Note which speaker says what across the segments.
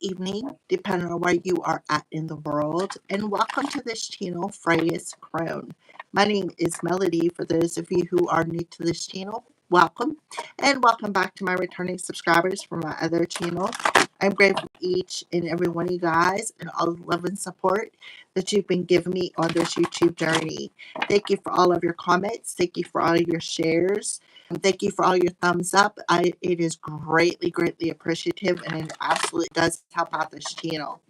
Speaker 1: evening, depending on where you are at in the world, and welcome to this channel, Freya's Crown. My name is Melody. For those of you who are new to this channel, welcome, and welcome back to my returning subscribers from my other channel. I'm grateful for each and every one of you guys and all the love and support that you've been giving me on this YouTube journey. Thank you for all of your comments. Thank you for all of your shares. Thank you for all your thumbs up. It is greatly appreciative, and it absolutely does help out this channel.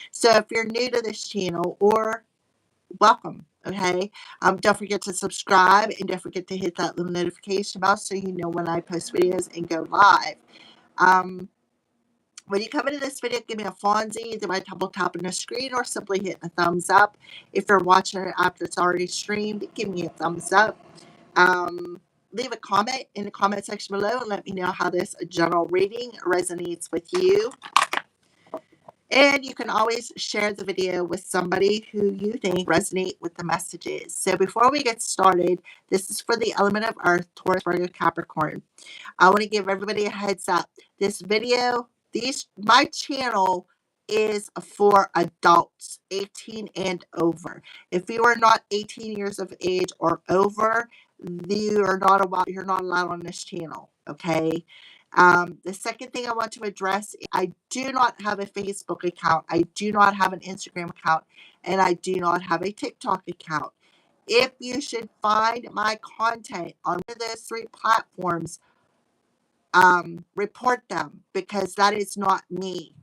Speaker 1: So if you're new to this channel, or welcome, okay? Don't forget to subscribe, and don't forget to hit that little notification bell so you know when I post videos and go live. When you come into this video, give me a Fonzie, either by double tapping the screen or simply hitting a thumbs up. If you're watching it after it's already streamed, give me a thumbs up. Leave a comment in the comment section below and let me know how this general reading resonates with you. And you can always share the video with somebody who you think resonate with the messages. So before we get started, this is for the element of Earth, Taurus, Virgo, Capricorn. I want to give everybody a heads up. This video, my channel is for adults 18 and over. If you are not 18 years of age or over, you're not allowed on this channel, okay? The second thing I want to address, I do not have a Facebook account, I do not have an Instagram account, and I do not have a TikTok account. If you should find my content on one of those three platforms, report them, because that is not me.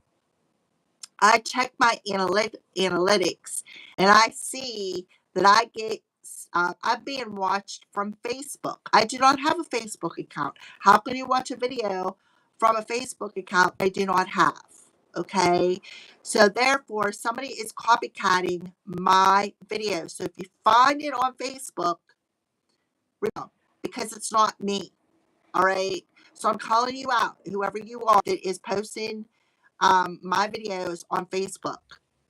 Speaker 1: I check my analytics and I see that I'm being watched from Facebook. I do not have a Facebook account. How can you watch a video from a Facebook account I do not have? Okay, so therefore somebody is copycatting my video. So if you find it on Facebook, because it's not me. All right, so I'm calling you out, whoever you are that is posting my videos on Facebook.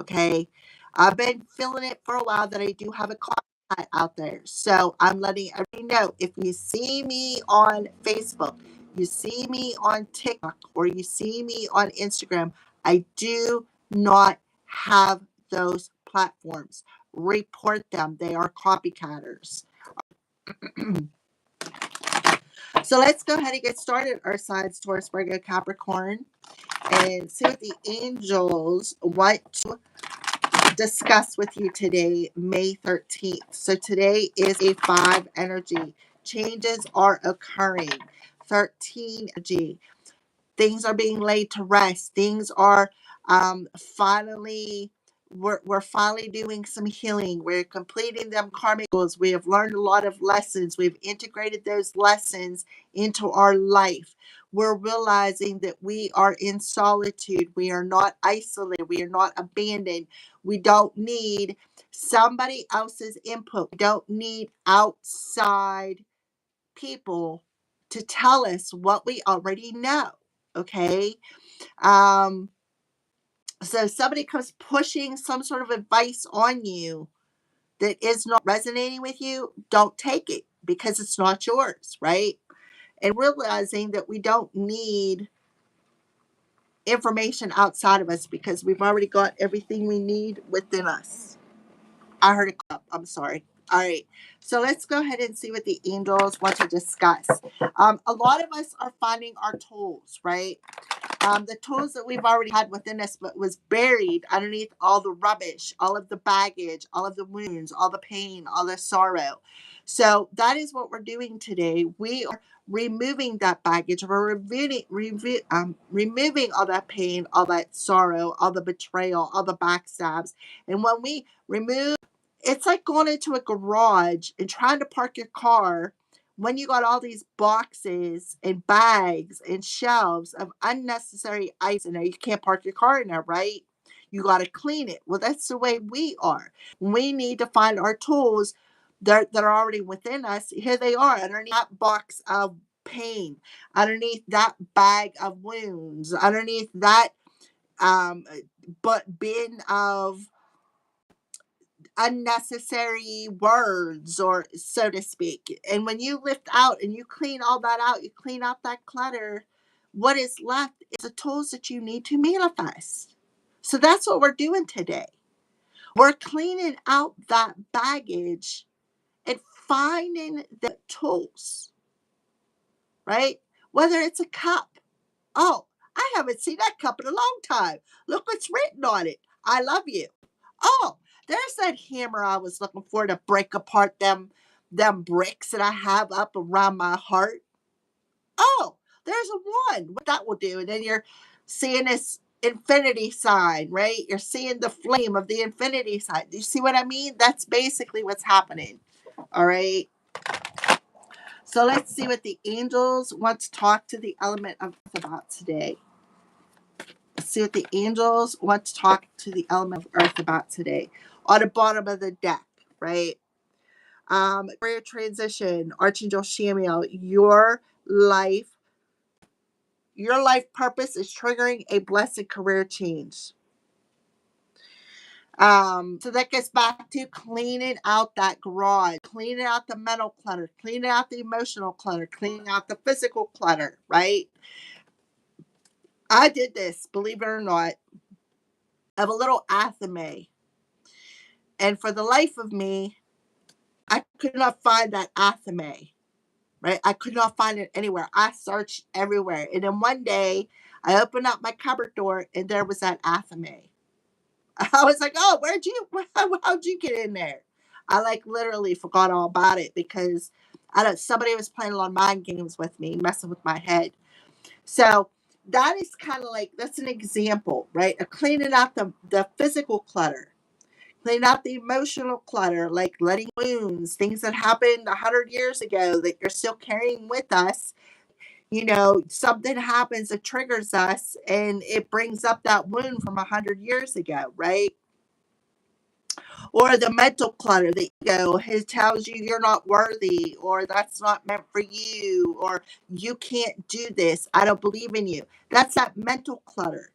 Speaker 1: Okay, I've been feeling it for a while that I do have a copycat out there, so I'm letting everybody know. If you see me on Facebook, you see me on TikTok, or you see me on Instagram, I do not have those platforms. Report them. They are copycatters. So let's go ahead and get started. Earth signs, Taurus, Virgo, Capricorn, and see what the angels want to discuss with you today, May 13th. So today is a 5 energy. Changes are occurring. 13 energy. Things are being laid to rest. Things are finally... We're finally doing some healing. We're completing them karmic goals. We have learned a lot of lessons. We've integrated those lessons into our life. We're realizing that we are in solitude. We are not isolated. We are not abandoned. We don't need somebody else's input. We don't need outside people to tell us what we already know. Okay? So somebody comes pushing some sort of advice on you that is not resonating with you, don't take it, because it's not yours, right? And realizing that we don't need information outside of us because we've already got everything we need within us. I heard it up. I'm sorry. All right. So let's go ahead and see what the angels want to discuss. A lot of us are finding our tools, right? The tools that we've already had within us, but was buried underneath all the rubbish, all of the baggage, all of the wounds, all the pain, all the sorrow. So that is what we're doing today. We are removing that baggage. We're removing all that pain, all that sorrow, all the betrayal, all the backstabs. And when we remove, it's like going into a garage and trying to park your car when you got all these boxes and bags and shelves of unnecessary items in there. You can't park your car in there, right? You got to clean it. Well, that's the way we are. We need to find our tools that are already within us. Here they are, underneath that box of pain, underneath that bag of wounds, underneath that bin of unnecessary words, or so to speak. And when you lift out and you clean all that out, you clean out that clutter, what is left is the tools that you need to manifest. So that's what we're doing today. We're cleaning out that baggage and finding the tools, right? Whether it's a cup. Oh, I haven't seen that cup in a long time. Look what's written on it. I love you. Oh, there's that hammer I was looking for to break apart them bricks that I have up around my heart. Oh, there's a one. What that will do. And then you're seeing this infinity sign, right? You're seeing the flame of the infinity sign. Do you see what I mean? That's basically what's happening. All right. So let's see what the angels want to talk to the element of earth about today. Let's see what the angels want to talk to the element of earth about today. On the bottom of the deck, right? Career transition, Archangel Shamiel, life your life purpose is triggering a blessed career change. So that gets back to cleaning out that garage, cleaning out the mental clutter, cleaning out the emotional clutter, cleaning out the physical clutter, right? I did this, believe it or not. I have a little athame. And for the life of me, I could not find that athame, right? I could not find it anywhere. I searched everywhere. And then one day I opened up my cupboard door and there was that athame. I was like, oh, how'd you get in there? I like literally forgot all about it because somebody was playing a lot of mind games with me, messing with my head. So that is kind of like, that's an example, right? Of cleaning out the physical clutter, cleaning out the emotional clutter, like letting wounds, things that happened 100 years ago that you're still carrying with us. Something happens that triggers us and it brings up that wound from 100 years ago, right? Or the mental clutter, the ego, it tells you you're not worthy, or that's not meant for you, or you can't do this. I don't believe in you. That's that mental clutter.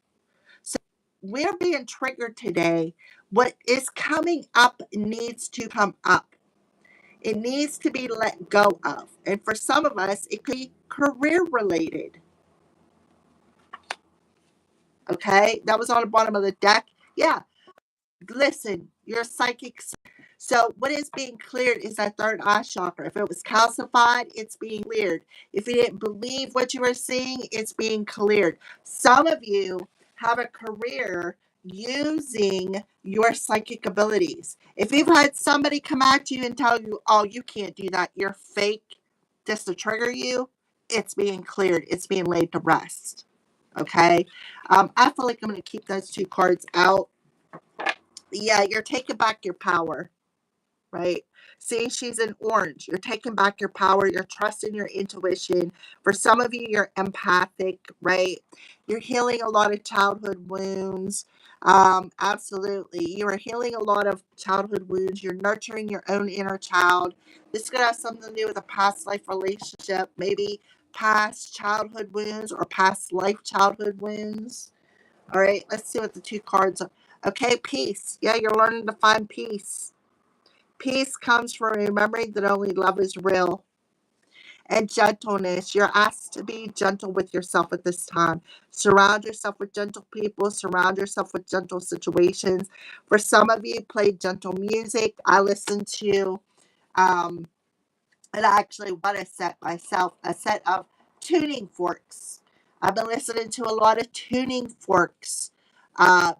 Speaker 1: So we're being triggered today. What is coming up needs to come up. It needs to be let go of. And for some of us, it could be career related. Okay, that was on the bottom of the deck. Yeah, listen, you're psychic. So what is being cleared is that third eye chakra. If it was calcified, it's being cleared. If you didn't believe what you were seeing, it's being cleared. Some of you have a career using your psychic abilities. If you've had somebody come at you and tell you, oh, you can't do that, you're fake, just to trigger you, it's being cleared. It's being laid to rest. Okay? I feel like I'm going to keep those two cards out. Yeah, you're taking back your power, right? See, she's in orange. You're taking back your power. You're trusting your intuition. For some of you, you're empathic, right? You're healing a lot of childhood wounds. Absolutely. You are healing a lot of childhood wounds. You're nurturing your own inner child. This could have something to do with a past life relationship, maybe past childhood wounds or past life childhood wounds. All right, let's see what the two cards are. Okay, peace. Yeah, you're learning to find peace. Peace comes from remembering that only love is real. And gentleness. You're asked to be gentle with yourself at this time. Surround yourself with gentle people. Surround yourself with gentle situations. For some of you, play gentle music. I listen to and I actually want to set myself a set of tuning forks. I've been listening to a lot of tuning forks,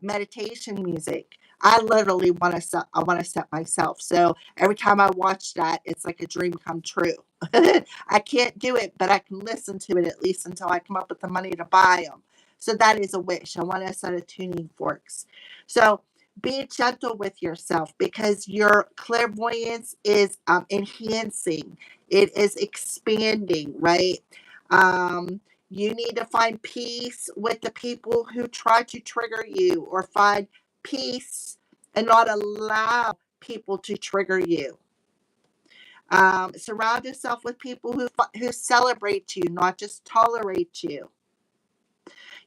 Speaker 1: meditation music. I literally want to set. I want to set myself. So every time I watch that, it's like a dream come true. I can't do it, but I can listen to it at least until I come up with the money to buy them. So that is a wish. I want a set of tuning forks. So be gentle with yourself because your clairvoyance is enhancing, it is expanding, right? You need to find peace with the people who try to trigger you, or find peace and not allow people to trigger you. Surround yourself with people who celebrate you, not just tolerate you.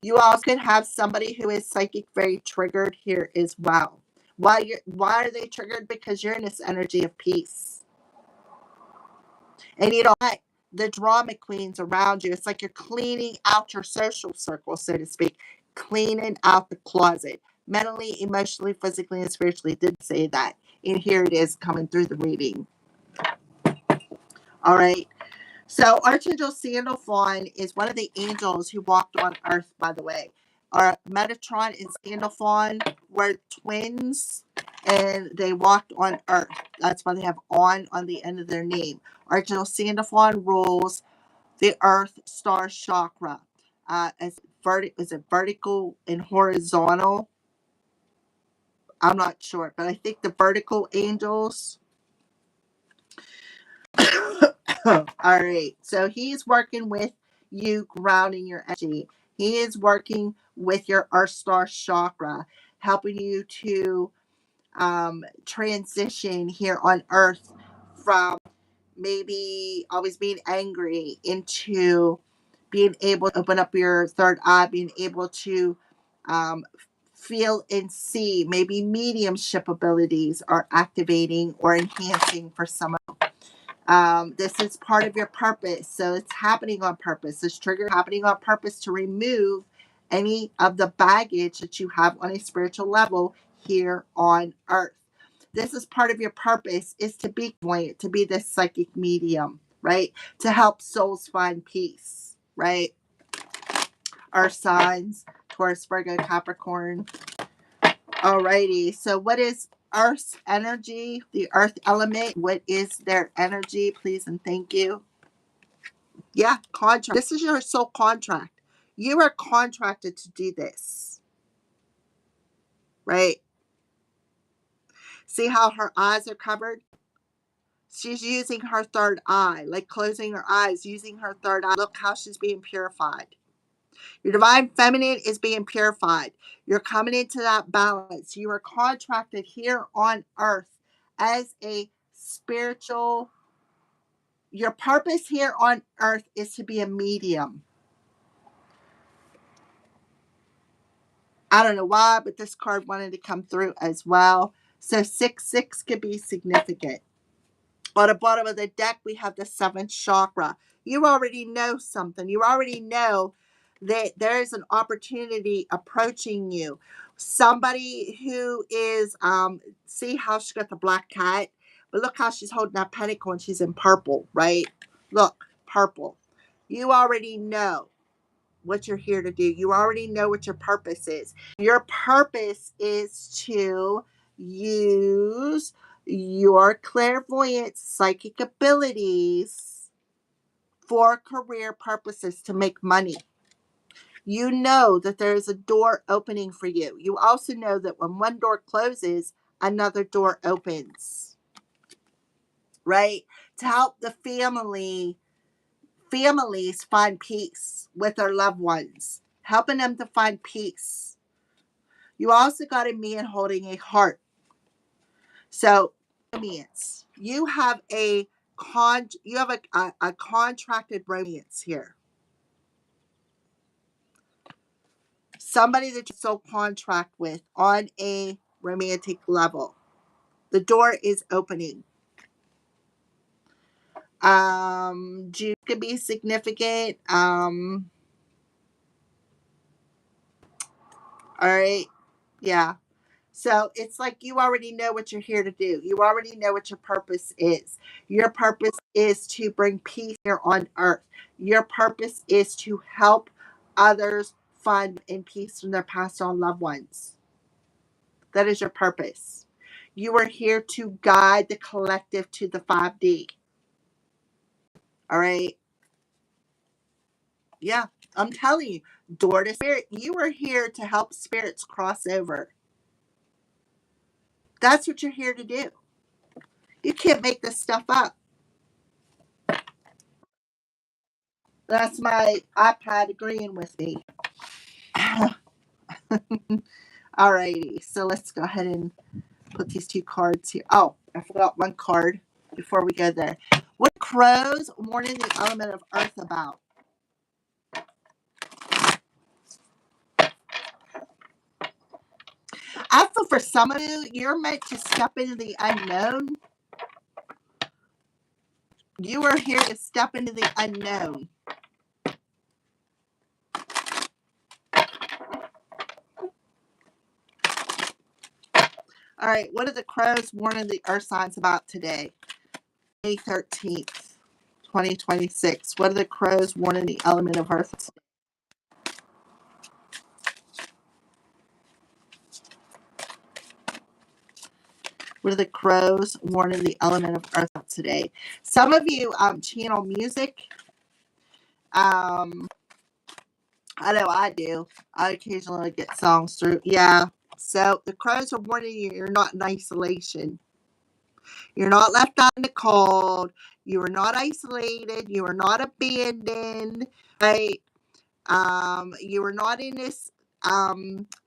Speaker 1: You also could have somebody who is psychic very triggered here as well. Why are they triggered? Because you're in this energy of peace. And you don't like the drama queens around you. It's like you're cleaning out your social circle, so to speak, cleaning out the closet. mentally, emotionally, physically, and spiritually. It did say that. And here it is coming through the reading. All right. So Archangel Sandalphon is one of the angels who walked on Earth, by the way. Our Metatron and Sandalphon were twins, and they walked on Earth. That's why they have on the end of their name. Archangel Sandalphon rules the Earth star chakra. Is it vertical and horizontal? I'm not sure, but I think the vertical angels. All right. So he's working with you, grounding your energy. He is working with your Earth Star chakra, helping you to transition here on Earth from maybe always being angry into being able to open up your third eye, being able to um, feel and see. Maybe mediumship abilities are activating or enhancing for some. This is part of your purpose. So it's happening on purpose. This trigger is happening on purpose to remove any of the baggage that you have on a spiritual level here on Earth. This is part of your purpose, is to be clairvoyant, to be this psychic medium, right? To help souls find peace, right? Our signs, Taurus, Virgo, Capricorn. Alrighty. So what is Earth's energy? The Earth element. What is their energy? Please and thank you. Yeah, contract. This is your soul contract. You are contracted to do this, right? See how her eyes are covered? She's using her third eye, like closing her eyes, using her third eye. Look how she's being purified. Your divine feminine is being purified. You're coming into that balance. You are contracted here on Earth as a spiritual. Your purpose here on Earth is to be a medium. I don't know why, but this card wanted to come through as well. So 6-6 could be significant. On the bottom of the deck, we have the 7th chakra. You already know something. You already know that there is an opportunity approaching you. Somebody who is, see how she got the black cat? But look how she's holding that pentacle and she's in purple, right? Look, purple. You already know what you're here to do. You already know what your purpose is. Your purpose is to use your clairvoyant psychic abilities for career purposes to make money. You know that there is a door opening for you. You also know that when one door closes, another door opens, right? To help the families find peace with their loved ones, helping them to find peace. You also got a man holding a heart. So, romance. You have a contracted romance here. Somebody that you soul contract with on a romantic level. The door is opening. June could be significant. All right. Yeah. So it's like you already know what you're here to do. You already know what your purpose is. Your purpose is to bring peace here on earth. Your purpose is to help others find in peace from their passed on loved ones. That is your purpose. You are here to guide the collective to the 5D. All right. Yeah, I'm telling you, door to spirit. You are here to help spirits cross over. That's what you're here to do. You can't make this stuff up. That's my iPad agreeing with me. Alrighty, so let's go ahead and put these 2 cards here. Oh, I forgot one card before we go there. What crows warning the element of earth about? I feel for some of you, you're meant to step into the unknown. You are here to step into the unknown. All right, what are the crows warning the earth signs about today? May 13th, 2026. What are the crows warning the element of earth today? What are the crows warning the element of earth today? Some of you channel music. I know I do. I occasionally get songs through. Yeah. So the crows are warning you you're not in isolation. You're not left out in the cold. You are not isolated. You are not abandoned. Right? You are not in this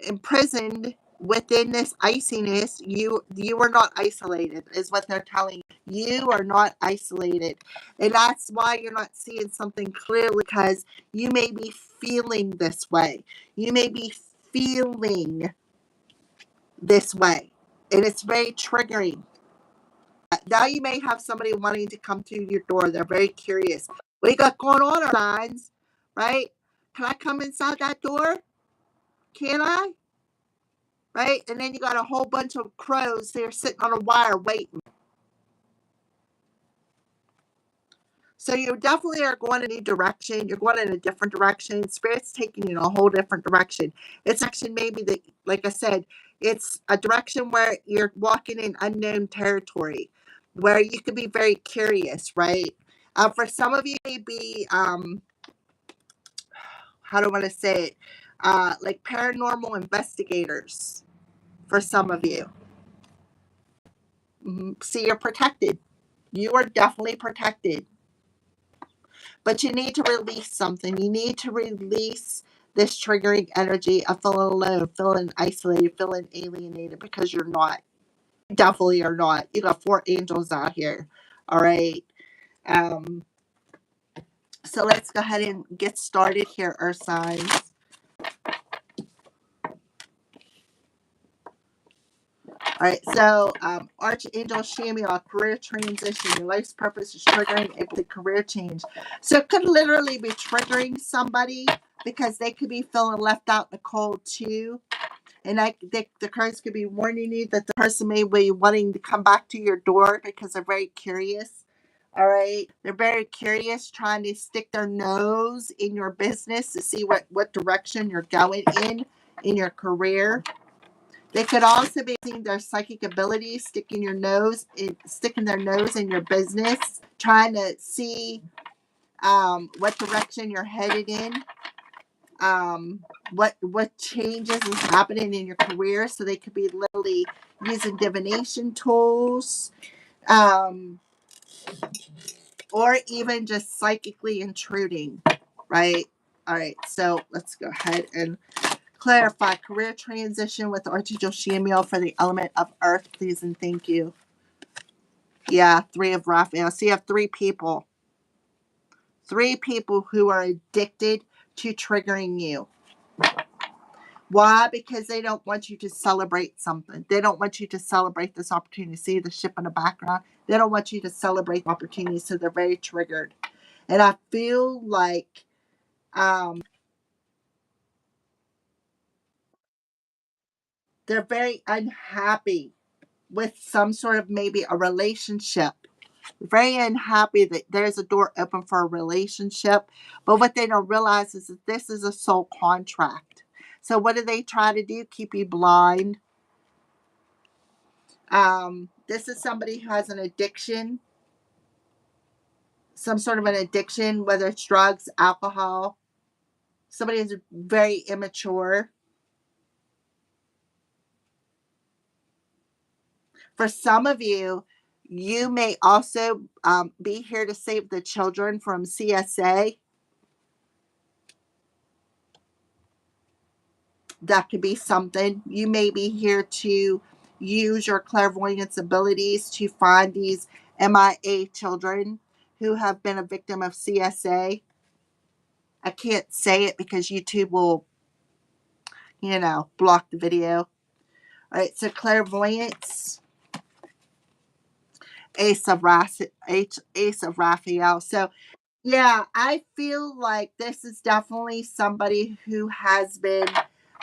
Speaker 1: imprisoned within this iciness. You are not isolated, is what they're telling you. You are not isolated. And that's why you're not seeing something clearly, because you may be feeling this way. You may be feeling this way. And it's very triggering. Now you may have somebody wanting to come to your door. They're very curious. What you got going on, our signs? Right? Can I come inside that door? Can I? Right? And then you got a whole bunch of crows there sitting on a wire waiting. So you definitely are going in a direction. You're going in a different direction. Spirit's taking you in a whole different direction. It's actually maybe that, like I said, it's a direction where you're walking in unknown territory, where you could be very curious, right? For some of you, maybe how do I want to say it? Like paranormal investigators. For some of you, see, you're protected. You are definitely protected. But you need to release something. You need to release this triggering energy of feeling alone, feeling isolated, feeling alienated, because you're not. Definitely are not. You got 4 angels out here. All right. Um, so let's go ahead and get started here, Earth signs. All right, so Archangel Shamiel, career transition. Your life's purpose is triggering a career change. So it could literally be triggering somebody, because they could be feeling left out in the cold too. And the cards could be warning you that the person may be wanting to come back to your door because they're very curious. All right. They're very curious, trying to stick their nose in your business to see what direction you're going in your career. They could also be using their psychic abilities, sticking their nose in your business, trying to see what direction you're headed in, what changes is happening in your career. So they could be literally using divination tools, or even just psychically intruding. Right. All right. So let's go ahead and clarify career transition with Archangel Shamiel for the element of earth, please and thank you. Yeah, 3 of Raphael. So you have 3 people. 3 people who are addicted to triggering you. Why? Because they don't want you to celebrate something. They don't want you to celebrate this opportunity. See the ship in the background? They don't want you to celebrate the opportunity, so they're very triggered. And I feel like they're very unhappy with some sort of maybe a relationship. Very unhappy that there's a door open for a relationship. But what they don't realize is that this is a soul contract. So what do they try to do? Keep you blind. This is somebody who has an addiction, some sort of an addiction, whether it's drugs, alcohol. Somebody who's very immature. For some of you, you may also be here to save the children from CSA. That could be something. You may be here to use your clairvoyance abilities to find these MIA children who have been a victim of CSA. I can't say it because YouTube will, block the video. All right, so clairvoyance, Ace of Raphael. So yeah, I feel like this is definitely somebody who has been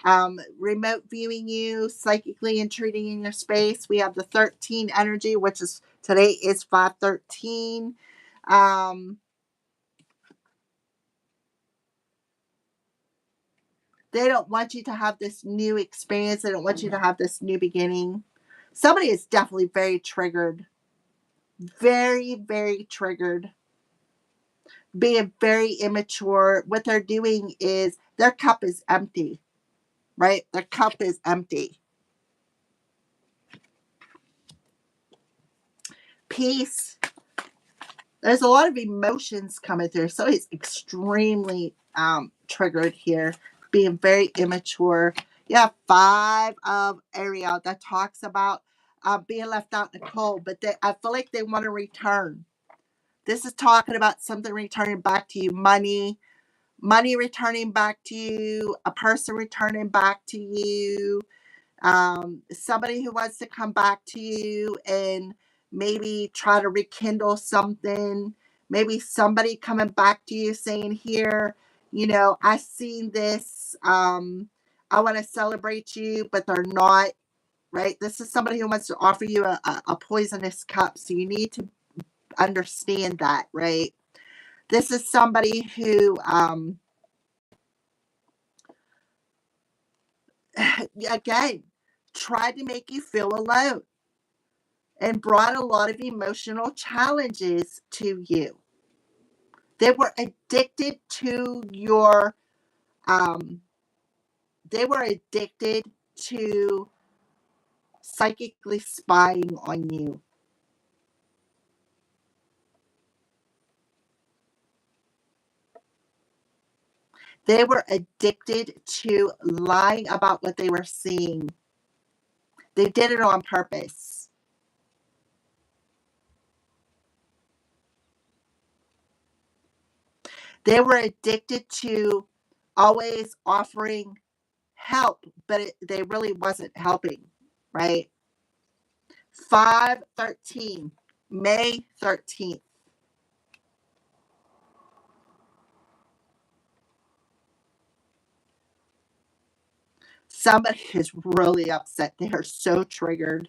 Speaker 1: Remote viewing you, psychically intruding in your space. We have the 13 energy, which is today is 513. Um, they don't want you to have this new experience. They don't want you to have this new beginning. Somebody is definitely very triggered, very, very triggered, being very immature. What they're doing is their cup is empty, right? Their cup is empty. Peace. There's a lot of emotions coming through. So he's extremely triggered here, being very immature. Yeah, 5 of Ariel that talks about being left out in the cold, but I feel like they want to return. This is talking about something returning back to you, money returning back to you, a person returning back to you, somebody who wants to come back to you and maybe try to rekindle something. Maybe somebody coming back to you saying, here, I seen this. I want to celebrate you, but they're not, right? This is somebody who wants to offer you a poisonous cup. So you need to understand that, right? This is somebody who, again, tried to make you feel alone and brought a lot of emotional challenges to you. They were addicted to your, um, they were addicted to psychically spying on you. They were addicted to lying about what they were seeing. They did it on purpose. They were addicted to always offering help, but they really wasn't helping, right? 513, May 13th. Somebody is really upset. They are so triggered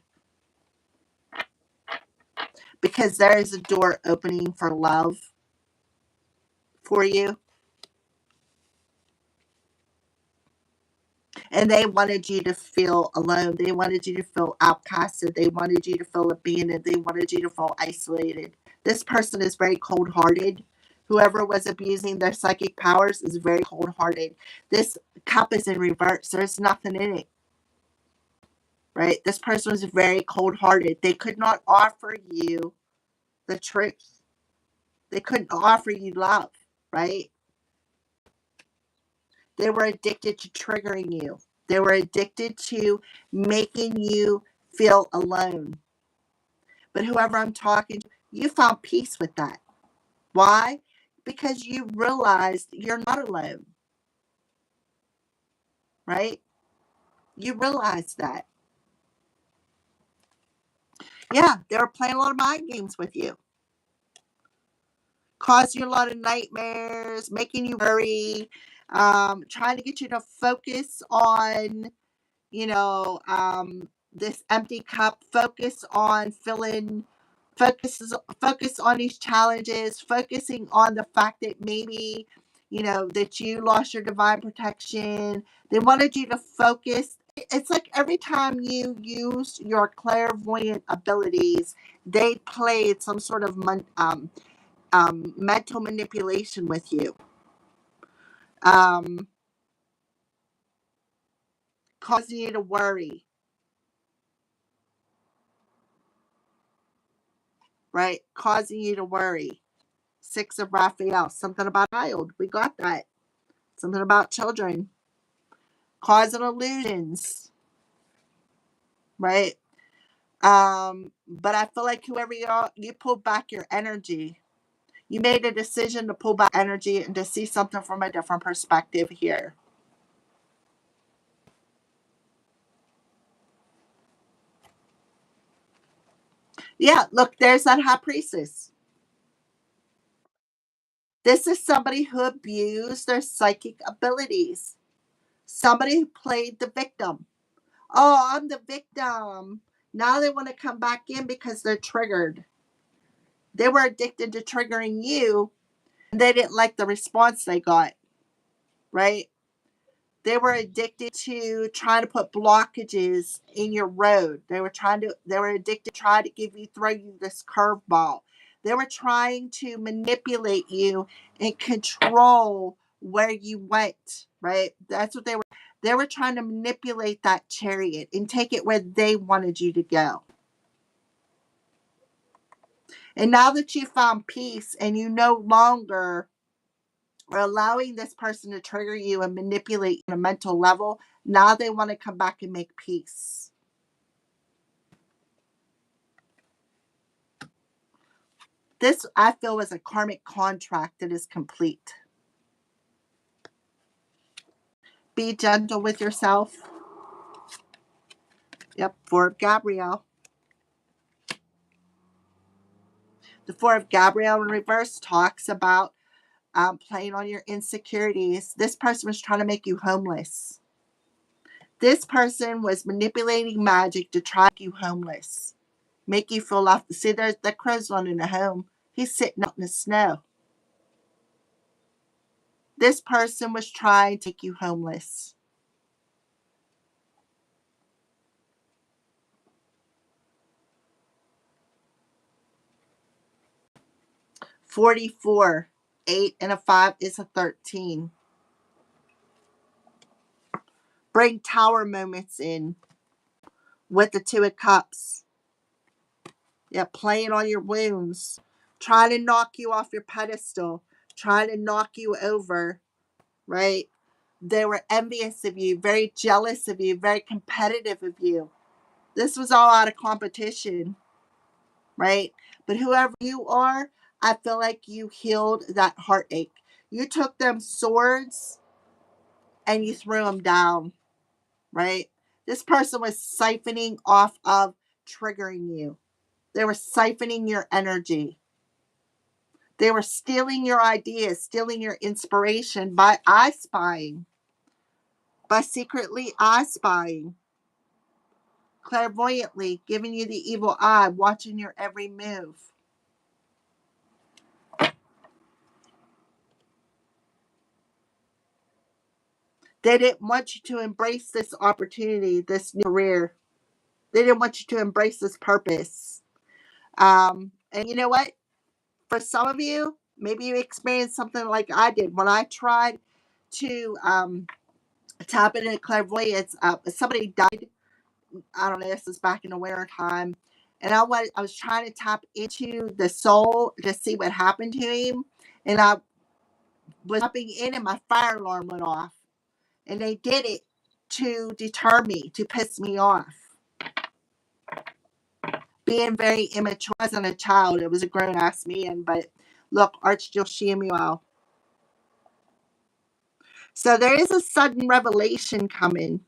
Speaker 1: because there is a door opening for love for you. And they wanted you to feel alone. They wanted you to feel outcasted. They wanted you to feel abandoned. They wanted you to feel isolated. This person is very cold hearted. Whoever was abusing their psychic powers is very cold hearted. This cup is in reverse. There's nothing in it, right? This person was very cold hearted. They could not offer you the truth, they couldn't offer you love, right? They were addicted to triggering you. They were addicted to making you feel alone. But whoever I'm talking to, you found peace with that. Why? Because you realized you're not alone, right? You realized that. Yeah, they were playing a lot of mind games with you, causing you a lot of nightmares, making you worry, trying to get you to focus on this empty cup, focus focus on these challenges, focusing on the fact that maybe that you lost your divine protection. They wanted you to focus. It's like every time you use your clairvoyant abilities, they played some sort of mental manipulation with you, um, causing you to worry, right? Causing you to worry. 6 of Raphael, something about child. We got that. Something about children. Causing illusions, right? But I feel like whoever you are, you pulled back your energy. You made a decision to pull back energy and to see something from a different perspective here. Yeah, look, there's that high priestess. This is somebody who abused their psychic abilities. Somebody who played the victim. Oh, I'm the victim. Now they want to come back in because they're triggered. They were addicted to triggering you. And they didn't like the response they got, right? They were addicted to trying to put blockages in your road. They were addicted to trying to throw you this curveball. They were trying to manipulate you and control where you went, right? That's what they were. They were trying to manipulate that chariot and take it where they wanted you to go. And now that you found peace and you no longer are allowing this person to trigger you and manipulate you on a mental level, now they want to come back and make peace. This, I feel, is a karmic contract that is complete. Be gentle with yourself. Yep, Four of Gabrielle. The Four of Gabrielle in reverse talks about playing on your insecurities. This person was trying to make you homeless. This person was manipulating magic to try to make you homeless, make you feel off. See, there's the crow's not in a home. He's sitting out in the snow. This person was trying to make you homeless. $44. 8 and a 5 is a 13. Bring tower moments in with the Two of Cups. Yeah, playing on your wounds. Trying to knock you off your pedestal. Trying to knock you over, right? They were envious of you, very jealous of you, very competitive of you. This was all out of competition, right? But whoever you are, I feel like you healed that heartache. You took them swords and you threw them down, right? This person was siphoning off of triggering you. They were siphoning your energy. They were stealing your ideas, stealing your inspiration by eye spying, by secretly eye spying, clairvoyantly giving you the evil eye, watching your every move. They didn't want you to embrace this opportunity, this new career. They didn't want you to embrace this purpose. And you know what? For some of you, maybe you experienced something like I did when I tried to tap into clairvoyance. Somebody died. I don't know. This was back in the winter time, and I was trying to tap into the soul to see what happened to him, and I was tapping in, and my fire alarm went off, and they did it to deter me, to piss me off. Being very immature. I wasn't a child. It was a grown ass man, but look, Archduke. So there is a sudden revelation coming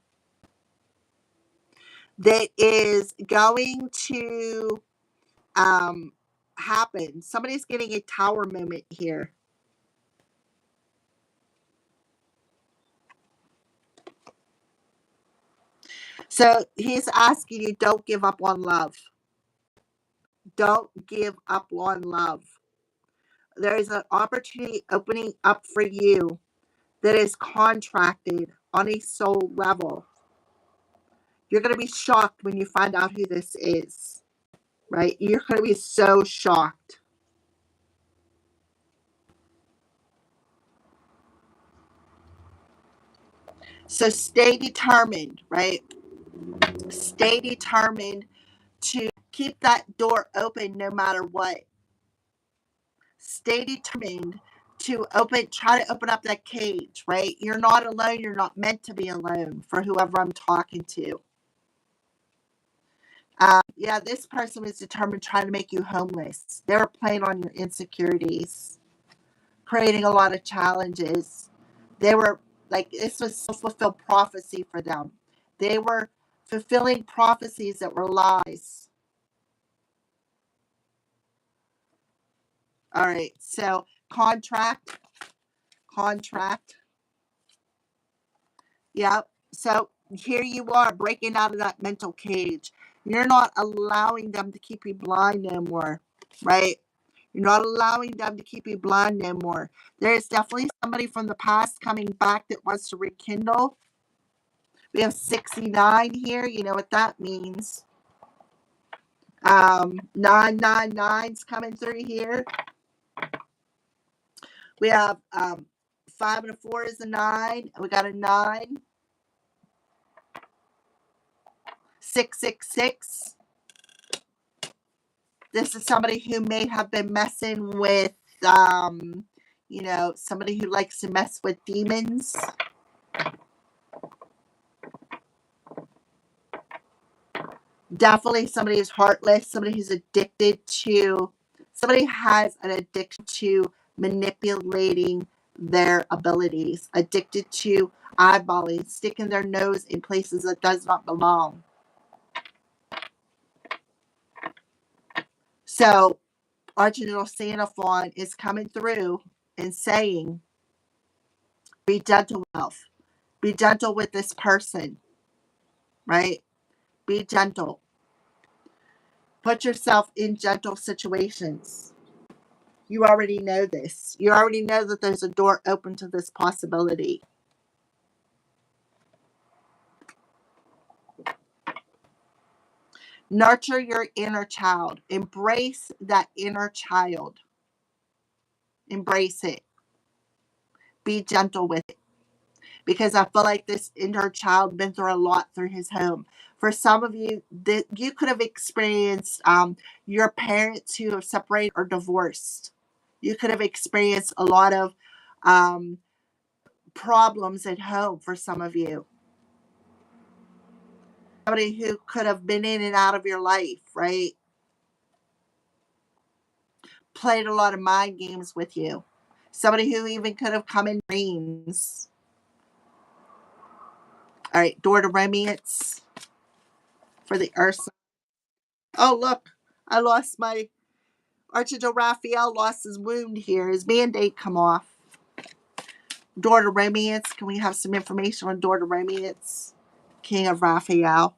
Speaker 1: that is going to happen. Somebody's getting a tower moment here. So he's asking you, don't give up on love. Don't give up on love. There is an opportunity opening up for you that is contracted on a soul level. You're going to be shocked when you find out who this is, right? You're going to be so shocked. So stay determined, right? Stay determined to keep that door open no matter what. Stay determined to try to open up that cage, right? You're not alone. You're not meant to be alone for whoever I'm talking to. Yeah, this person was determined trying to make you homeless. They were playing on your insecurities, creating a lot of challenges. They were like, this was self-fulfilled prophecy for them. They were fulfilling prophecies that were lies. All right, so contract. Yep. So here you are breaking out of that mental cage. You're not allowing them to keep you blind no more, right? You're not allowing them to keep you blind no more. There is definitely somebody from the past coming back that wants to rekindle. We have 69 here. You know what that means. 999's coming through here. We have 5 and a 4 is a 9. We got a 9. 666. This is somebody who may have been messing with, somebody who likes to mess with demons. Definitely somebody who's heartless, somebody who's somebody has an addiction to manipulating their abilities, addicted to eyeballing, sticking their nose in places that does not belong. So Archangel Santa Fawn is coming through and saying, be gentle with yourself. Be gentle with this person, right? Be gentle. Put yourself in gentle situations. You already know this. You already know that there's a door open to this possibility. Nurture your inner child. Embrace that inner child. Embrace it. Be gentle with it. Because I feel like this inner child been through a lot through his home. For some of you, that you could have experienced your parents who have separated or divorced. You could have experienced a lot of um, problems at home for some of you. Somebody who could have been in and out of your life, right? Played a lot of mind games with you. Somebody who even could have come in dreams. All right, door to romance for the earth. Oh, look, I lost my Archangel Raphael lost his wound here. His band-aid come off. Door to romance. Can we have some information on door to romance? King of Raphael.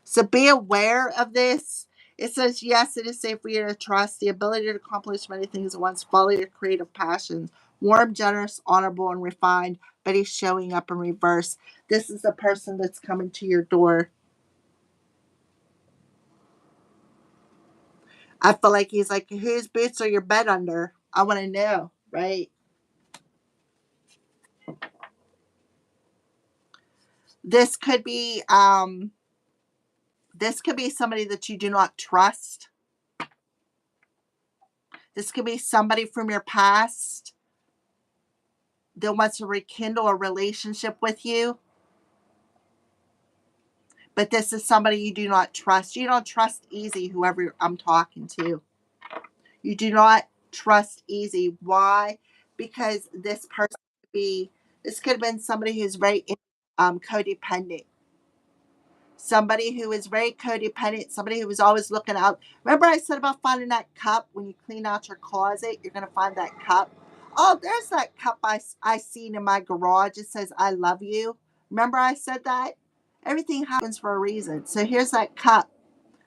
Speaker 1: So be aware of this. It says, yes, it is safe for you to trust the ability to accomplish many things at once. Follow your creative passions. Warm, generous, honorable, and refined, but he's showing up in reverse. This is the person that's coming to your door. I feel like he's like, whose boots are your bed under? I want to know, right? This could be somebody that you do not trust. This could be somebody from your past that wants to rekindle a relationship with you. But this is somebody you do not trust. You don't trust easy, whoever I'm talking to. You do not trust easy. Why? Because this could have been somebody who's very codependent. Somebody who is very codependent, somebody who was always looking out. Remember I said about finding that cup when you clean out your closet, you're going to find that cup. Oh, there's that cup I seen in my garage. It says, I love you. Remember I said that? Everything happens for a reason. So here's that cup.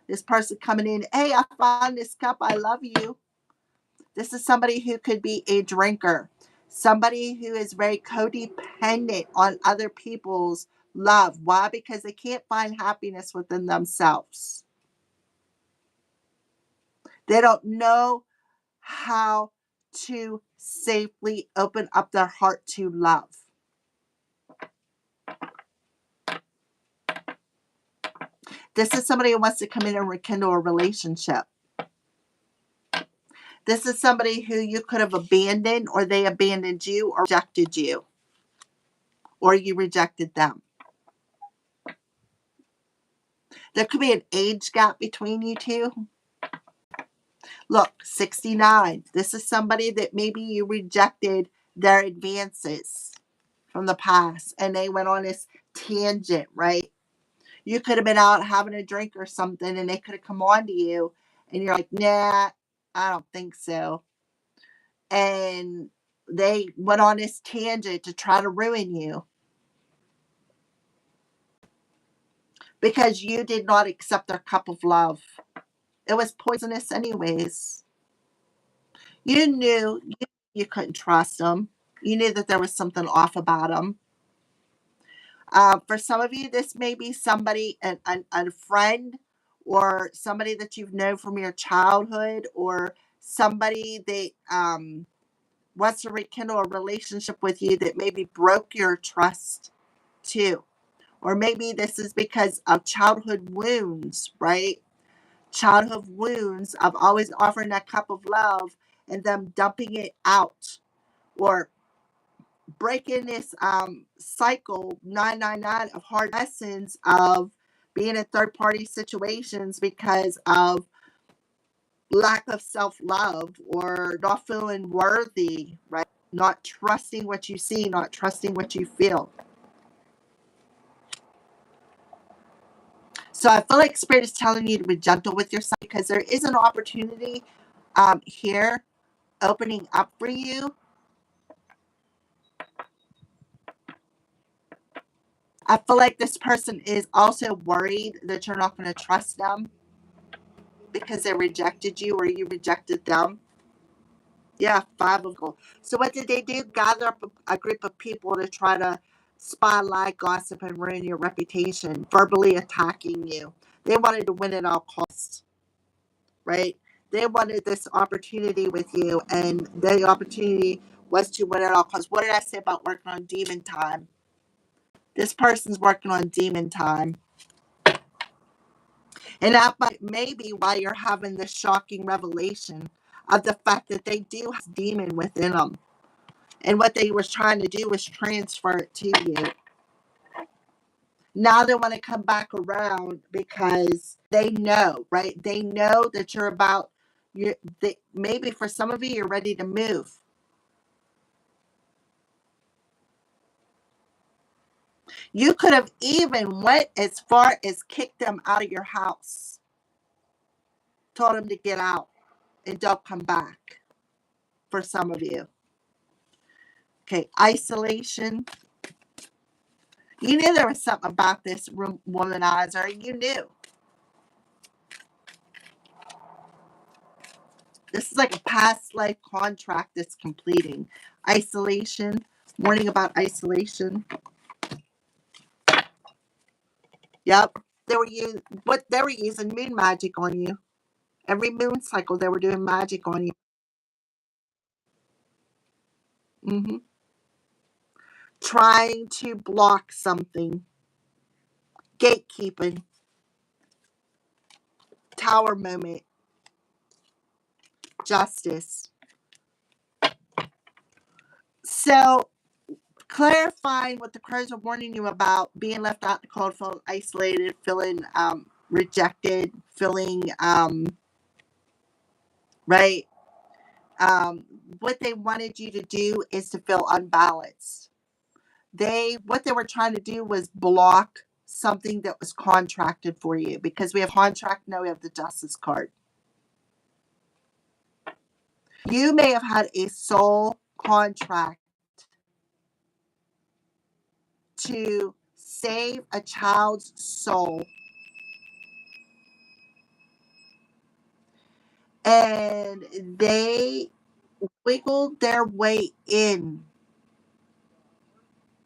Speaker 1: This person coming in, hey, I found this cup. I love you. This is somebody who could be a drinker, somebody who is very codependent on other people's love. Why? Because they can't find happiness within themselves. They don't know how to safely open up their heart to love. This is somebody who wants to come in and rekindle a relationship. This is somebody who you could have abandoned, or they abandoned you, or rejected you, or you rejected them. There could be an age gap between you two. Look, 69. This is somebody that maybe you rejected their advances from the past and they went on this tangent, right? You could have been out having a drink or something and they could have come on to you and you're like, nah, I don't think so. And they went on this tangent to try to ruin you. because you did not accept their cup of love. It was poisonous anyways. You knew you couldn't trust them. You knew that there was something off about them. For some of you, this may be somebody, a friend, or somebody that you've known from your childhood, or somebody that wants to rekindle a relationship with you that maybe broke your trust too. Or maybe this is because of childhood wounds, right? Childhood wounds of always offering that cup of love and them dumping it out, or breaking this cycle 999 of hard lessons of being in third party situations because of lack of self love, or not feeling worthy, right? Not trusting what you see, not trusting what you feel. So I feel like Spirit is telling you to be gentle with yourself, because there is an opportunity here opening up for you. I feel like this person is also worried that you're not going to trust them because they rejected you, or you rejected them. Yeah, five of gold. So what did they do? Gather up a group of people to try to spotlight, gossip, and ruin your reputation, verbally attacking you. They wanted to win at all costs, right? They wanted this opportunity with you, and the opportunity was to win at all costs. What did I say about working on demon time? This person's working on demon time. And that might maybe why you're having this shocking revelation of the fact that they do have demon within them. And what they were trying to do was transfer it to you. Now they want to come back around because they know, right? They know that you're about, maybe for some of you, you're ready to move. You could have even went as far as kicked them out of your house. Told them to get out and don't come back, for some of you. Okay, isolation. You knew there was something about this womanizer. You knew. This is like a past life contract that's completing. Isolation. Warning about isolation. Yep. They were using moon magic on you. Every moon cycle they were doing magic on you. Hmm. Trying to block something. Gatekeeping. Tower moment. Justice. So clarifying what the crows are warning you about: being left out in the cold, feeling isolated, feeling rejected, feeling right. What they wanted you to do is to feel unbalanced. What they were trying to do was block something that was contracted for you, because we have contract, now we have the justice card. You may have had a soul contract to save a child's soul, and they wiggled their way in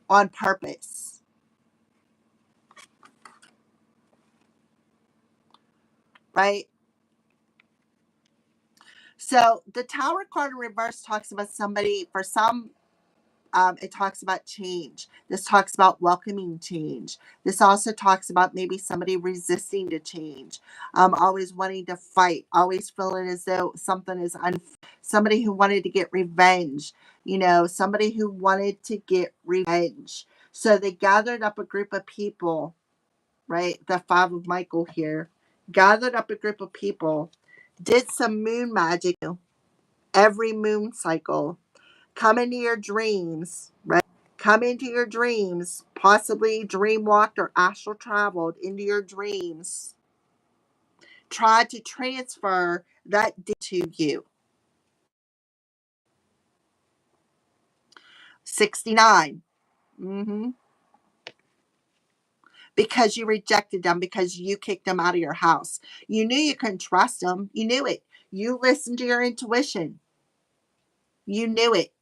Speaker 1: on purpose, right? So the Tower card in reverse talks about somebody, for some, it talks about change. This talks about welcoming change. This also talks about maybe somebody resisting to change, always wanting to fight, always feeling as though something is somebody who wanted to get revenge, somebody who wanted to get revenge. So they gathered up a group of people, right? The Five of Michael here, gathered up a group of people, did some moon magic every moon cycle, come into your dreams, right? Come into your dreams, possibly dream walked or astral traveled into your dreams. Try to transfer that to you. 69. because you rejected them, because you kicked them out of your house. You knew you couldn't trust them. You knew it. You listened to your intuition. You knew it.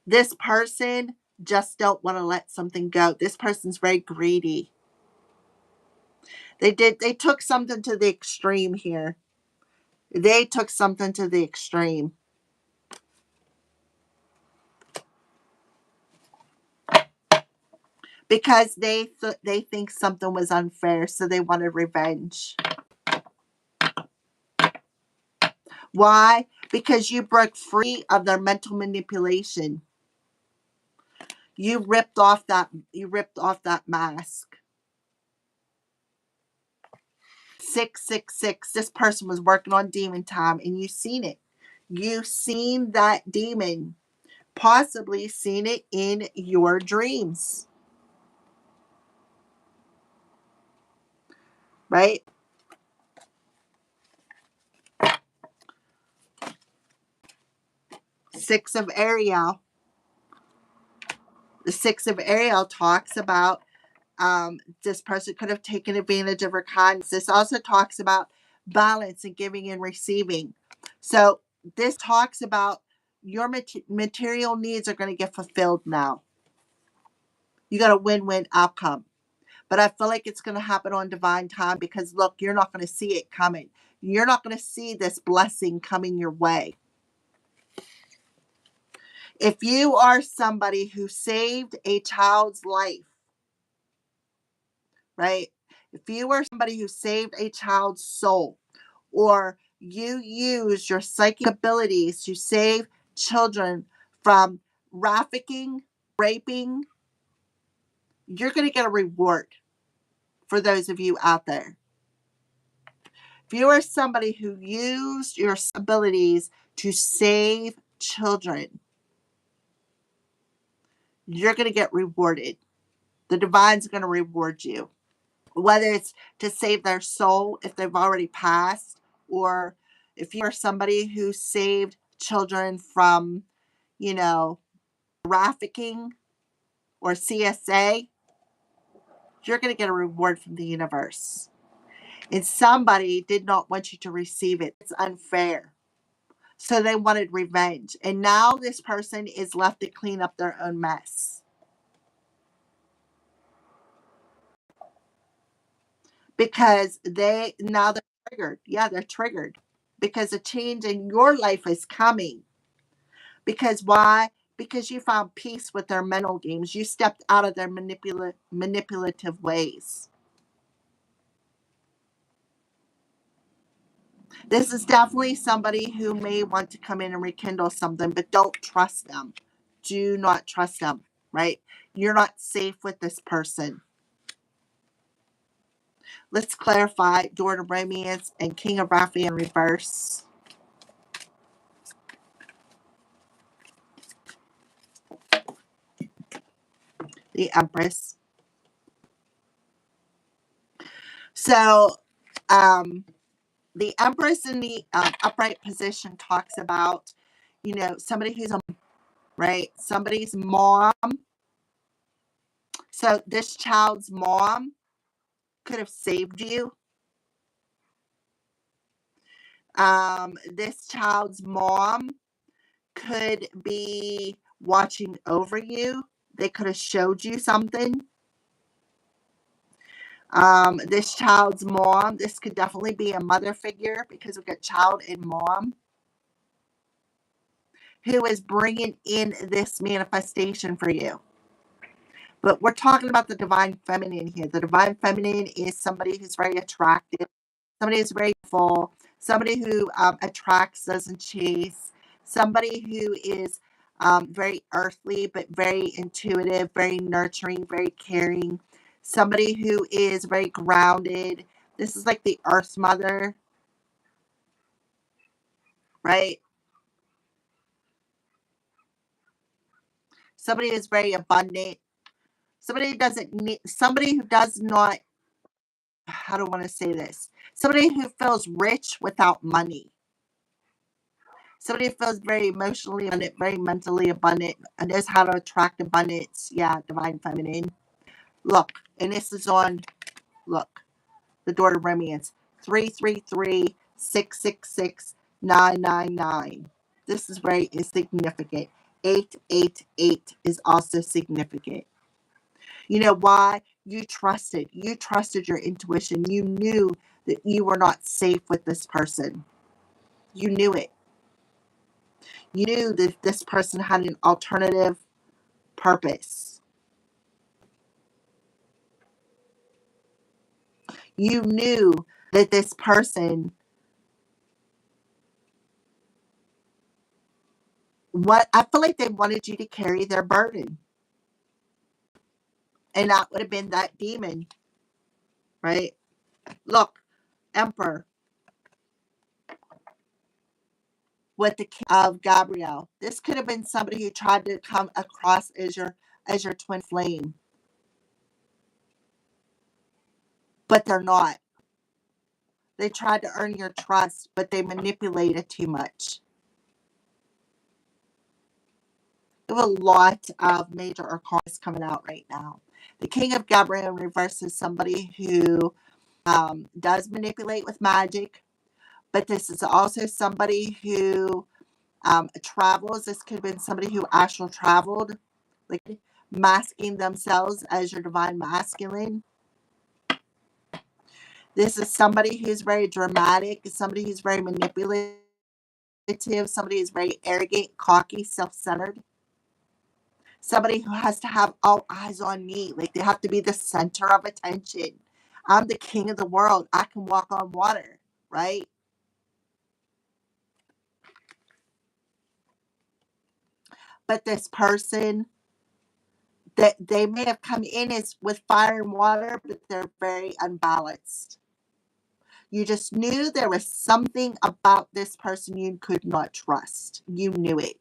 Speaker 1: This person just don't want to let something go. This person's very greedy. They took something to the extreme here. They took something to the extreme. Because they think something was unfair, so they wanted revenge. Why? Because you broke free of their mental manipulation. You ripped off that mask. 666. This person was working on demon time, and you seen it. You seen that demon. Possibly seen it in your dreams. Right? Six of Ariel. The Six of Ariel talks about this person could have taken advantage of her kindness. This also talks about balance and giving and receiving. So this talks about your material needs are going to get fulfilled now. You got a win-win outcome. But I feel like it's going to happen on divine time because, look, you're not going to see it coming. You're not going to see this blessing coming your way. If you are somebody who saved a child's life, right? If you are somebody who saved a child's soul, or you use your psychic abilities to save children from trafficking, raping, you're going to get a reward for those of you out there. If you are somebody who used your abilities to save children, you're going to get rewarded. The divine's going to reward you. Whether it's to save their soul if they've already passed, or if you are somebody who saved children from, trafficking or CSA, you're going to get a reward from the universe. And somebody did not want you to receive it. It's unfair. So they wanted revenge. And now this person is left to clean up their own mess. Because they're triggered. Yeah, they're triggered. Because a change in your life is coming. Because why? Because you found peace with their mental games. You stepped out of their manipulative ways. This is definitely somebody who may want to come in and rekindle something, but don't trust them. Do not trust them, right? You're not safe with this person. Let's clarify Door of Romance and King of Rafi in reverse. The Empress. So, the Empress in the upright position talks about, somebody who's right? Somebody's mom. So this child's mom could have saved you. This child's mom could be watching over you. They could have showed you something. This child's mom, this could definitely be a mother figure because we've got child and mom who is bringing in this manifestation for you. But we're talking about the divine feminine here. The divine feminine is somebody who's very attractive, somebody who's very full, somebody who attracts, doesn't chase, somebody who is very earthly but very intuitive, very nurturing, very caring, somebody who is very grounded. This is like the earth mother, right? Somebody who's very abundant. Somebody who doesn't need, somebody who does not, how do I want to say this? Somebody who feels rich without money. Somebody who feels very emotionally abundant, very mentally abundant, and knows how to attract abundance. Yeah, divine feminine. Look, and this is on, look, the door to romance. 333-666-999. This is very significant. 888 is also significant. You know why? You trusted. You trusted your intuition. You knew that you were not safe with this person. You knew it. You knew that this person had an alternative purpose. You knew that this person, what I feel like they wanted you to carry their burden. And that would have been that demon, right? Look, Emperor with the king of Gabriel. This could have been somebody who tried to come across as your twin flame, but they're not. They tried to earn your trust, but they manipulated too much. We have a lot of major arcanas coming out right now. The King of Gabriel in reverse is somebody who does manipulate with magic, but this is also somebody who travels. This could have been somebody who astral traveled, like masking themselves as your divine masculine. This is somebody who's very dramatic, somebody who's very manipulative, somebody who's very arrogant, cocky, self-centered. Somebody who has to have all eyes on me. Like they have to be the center of attention. I'm the king of the world. I can walk on water, right? But this person, that they may have come in as with fire and water, but they're very unbalanced. You just knew there was something about this person you could not trust. You knew it.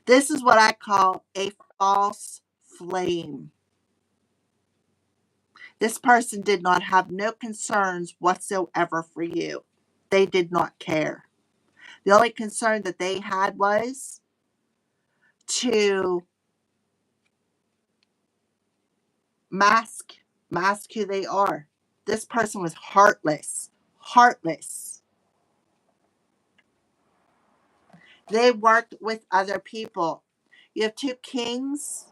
Speaker 1: This is what I call a false flame. This person did not have no concerns whatsoever for you. They did not care. The only concern that they had was to mask mask who they are. This person was heartless. Heartless. They worked with other people. You have two kings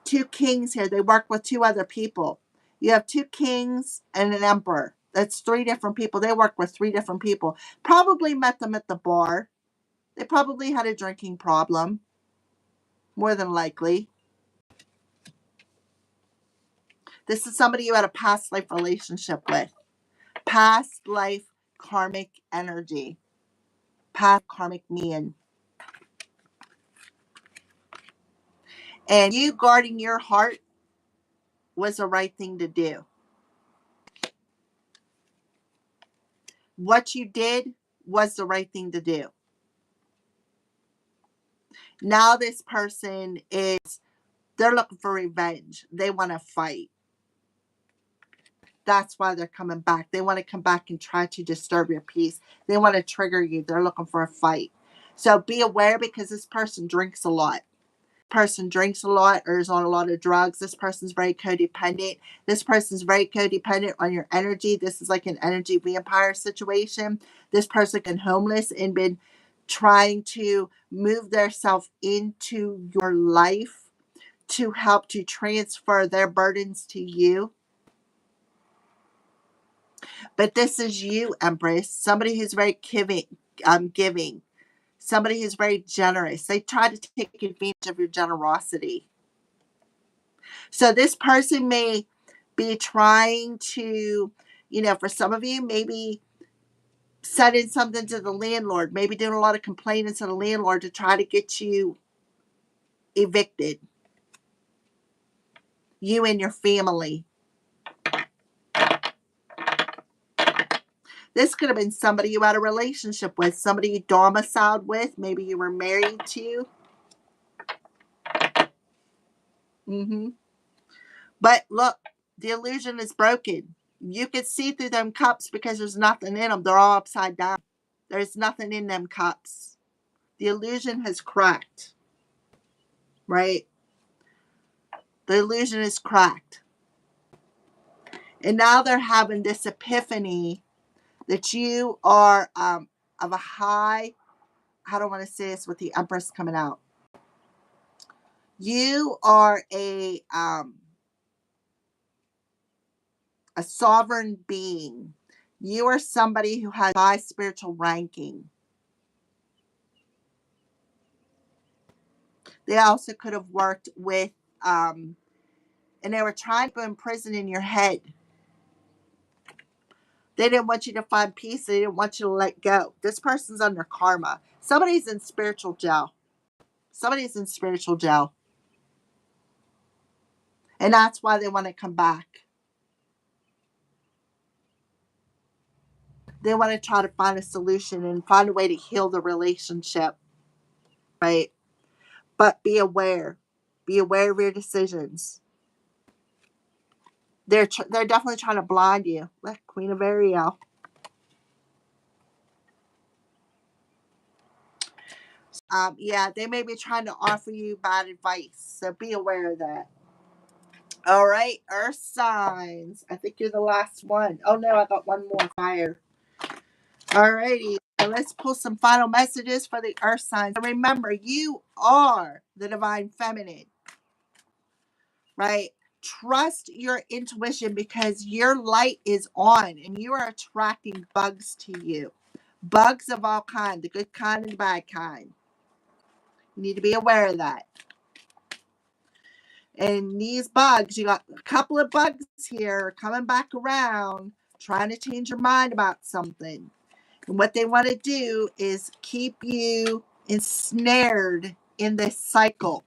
Speaker 1: here. They work with two other people. You have two kings and an emperor. That's three different people. They work with three different people. Probably met them at the bar. They probably had a drinking problem, more than likely. This is somebody you had a past life relationship with. Past life karmic energy. Past karmic mean. And you guarding your heart was the right thing to do. What you did was the right thing to do. Now this person is, they're looking for revenge. They want to fight. That's why they're coming back. They want to come back and try to disturb your peace. They want to trigger you. They're looking for a fight. So be aware, because this person drinks a lot. Person drinks a lot or is on a lot of drugs. This person's very codependent. This person's very codependent on your energy. This is like an energy vampire situation. This person been homeless and been trying to move their self into your life to help to transfer their burdens to you. But this is you, Empress. Somebody who's very giving. Somebody who's very generous. They try to take advantage of your generosity. So this person may be trying to, for some of you, maybe sending something to the landlord, maybe doing a lot of complaining to the landlord to try to get you evicted. You and your family. This could have been somebody you had a relationship with, somebody you domiciled with, maybe you were married to. Mm-hmm. But look, the illusion is broken. You can see through them cups because there's nothing in them. They're all upside down. There's nothing in them cups. The illusion has cracked, right? The illusion is cracked. And now they're having this epiphany that you are of a high, how do I want to say this with the Empress coming out? You are a sovereign being. You are somebody who has high spiritual ranking. They also could have worked with, and they were trying to imprison in your head. They didn't want you to find peace. They didn't want you to let go. This person's under karma. Somebody's in spiritual jail. Somebody's in spiritual jail. And that's why they want to come back. They want to try to find a solution and find a way to heal the relationship, right? But be aware. Be aware of your decisions. They're definitely trying to blind you. Like Queen of Ariel. Yeah, they may be trying to offer you bad advice. So be aware of that. All right, Earth signs. I think you're the last one. Oh no, I got one more. Fire. All righty. So let's pull some final messages for the Earth signs. And remember, you are the divine feminine, right? Trust your intuition because your light is on and you are attracting bugs to you. Bugs of all kinds, the good kind and the bad kind. You need to be aware of that. And these bugs, you got a couple of bugs here coming back around, trying to change your mind about something. And what they want to do is keep you ensnared in this cycle.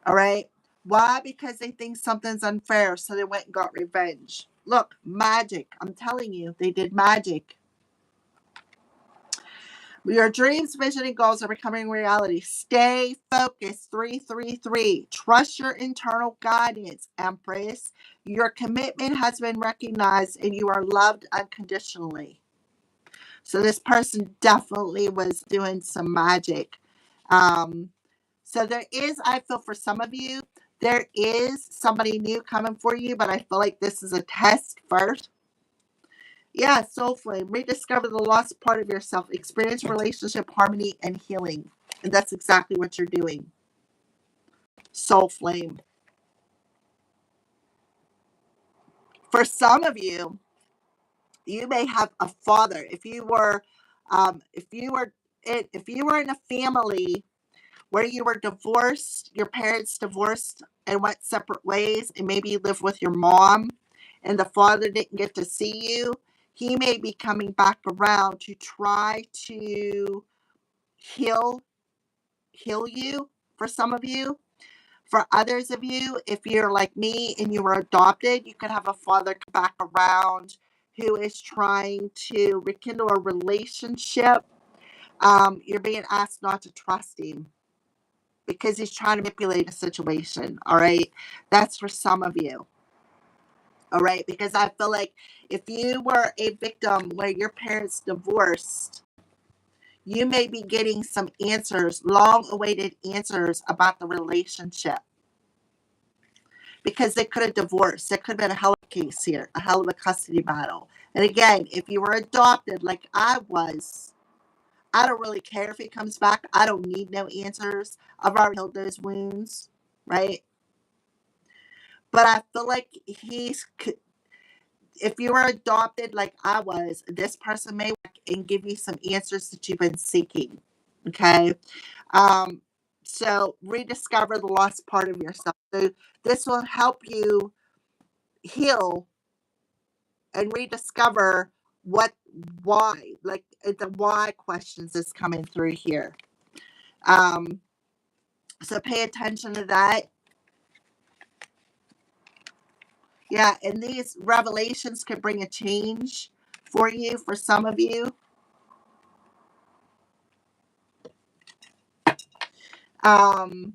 Speaker 1: All right? Why? Because they think something's unfair, so they went and got revenge. Look, magic. I'm telling you, they did magic. Your dreams, vision, and goals are becoming reality. Stay focused. 333. Trust your internal guidance, Empress. Your commitment has been recognized and you are loved unconditionally. So this person definitely was doing some magic. So there is, I feel for some of you, there is somebody new coming for you, but I feel like this is a test first. Yeah, soul flame. Rediscover the lost part of yourself. Experience relationship harmony and healing. And that's exactly what you're doing. Soul flame. For some of you, you may have a father. If you were in a family where you were divorced, your parents divorced and went separate ways, and maybe you lived with your mom and the father didn't get to see you, he may be coming back around to try to heal you for some of you. For others of you, if you're like me and you were adopted, you could have a father come back around who is trying to rekindle a relationship. You're being asked not to trust him because he's trying to manipulate a situation. All right. That's for some of you. All right. Because I feel like if you were a victim where your parents divorced, you may be getting some answers, long awaited answers about the relationship. Because they could have divorced. There could have been a hell of a case here, a hell of a custody battle. And again, if you were adopted like I was, I don't really care if he comes back. I don't need no answers. I've already healed those wounds, right? But I feel like if you were adopted like I was, this person may work and give you some answers that you've been seeking. Okay. So rediscover the lost part of yourself. So this will help you heal and rediscover why, like the why questions is coming through here. So pay attention to that. Yeah, and these revelations could bring a change for you, for some of you. Um,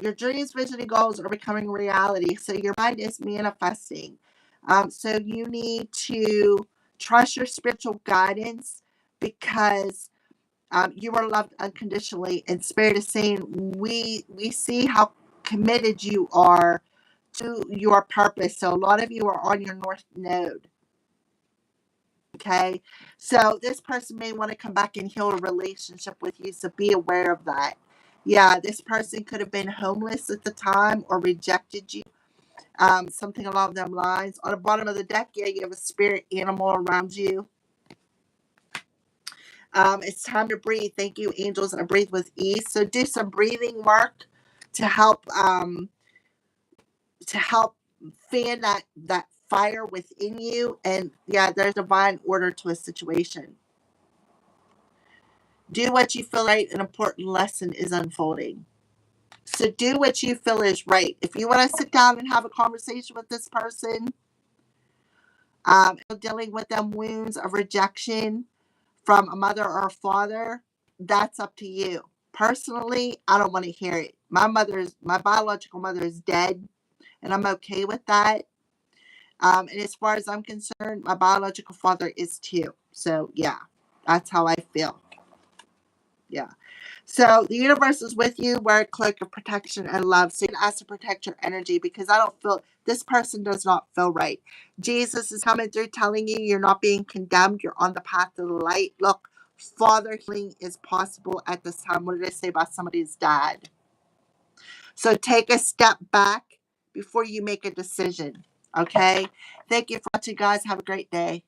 Speaker 1: Your dreams, vision, and goals are becoming reality. So your mind is manifesting. So you need to trust your spiritual guidance because you are loved unconditionally. And Spirit is saying, we see how committed you are to your purpose. So a lot of you are on your north node. Okay. So this person may want to come back and heal a relationship with you. So be aware of that. Yeah, this person could have been homeless at the time or rejected you. Something along them lines. On the bottom of the deck, yeah, you have a spirit animal around you. It's time to breathe. Thank you, angels. I breathe with ease. So do some breathing work to help fan that fire within you. And yeah, there's divine order to a situation. Do what you feel right. An important lesson is unfolding. So do what you feel is right. If you want to sit down and have a conversation with this person, dealing with them wounds of rejection from a mother or a father, that's up to you. Personally, I don't want to hear it. My biological mother is dead, and I'm okay with that. And as far as I'm concerned, my biological father is too. So yeah, that's how I feel. Yeah. So the universe is with you. Wear a cloak of protection and love. So you can ask to protect your energy because I don't feel this person does not feel right. Jesus is coming through telling you you're not being condemned. You're on the path to the light. Look, Father, healing is possible at this time. What did I say about somebody's dad? So take a step back before you make a decision. Okay. Thank you for watching, guys. Have a great day.